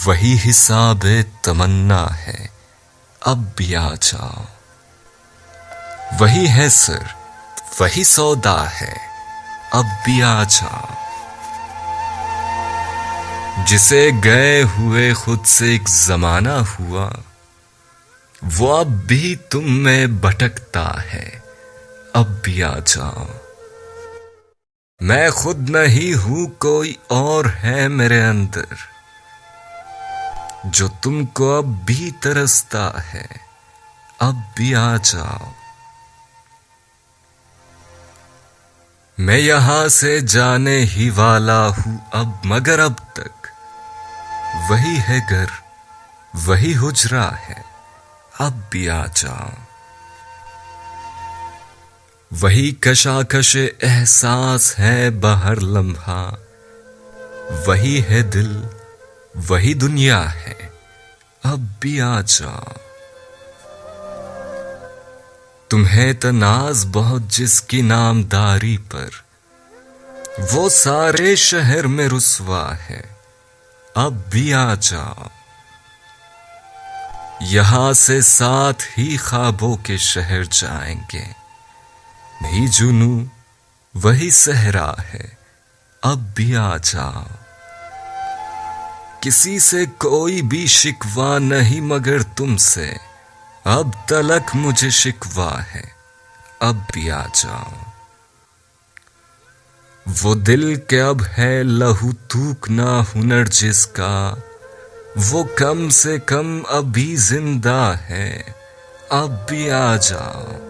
वही हिसाब तमन्ना है, अब भी आ जाओ। वही है सर, वही सौदा है, अब भी आ जाओ। जिसे गए हुए खुद से एक जमाना हुआ, वो अब भी तुम में भटकता है, अब भी आ जाओ। मैं खुद नहीं हूं, कोई और है मेरे अंदर, जो तुमको अब भी तरसता है, अब भी आ जाओ। मैं यहां से जाने ही वाला हूं अब, मगर अब तक वही है घर, वही हुजरा है, अब भी आ जाओ। वही कशाकश एहसास है बहर लम्हा, वही है दिल, वही दुनिया है, अब भी आ जाओ। तुम्हें तनाज बहुत जिसकी नामदारी पर, वो सारे शहर में रुस्वा है, अब भी आ जाओ। यहां से साथ ही ख्वाबों के शहर जाएंगे, नहीं जुनू वही सहरा है, अब भी आ जाओ। किसी से कोई भी शिकवा नहीं मगर तुमसे, अब तलक मुझे शिकवा है, अब भी आ जाओ। वो दिल के अब है लहू थूकना हुनर जिसका, वो कम से कम अभी जिंदा है, अब भी आ जाओ।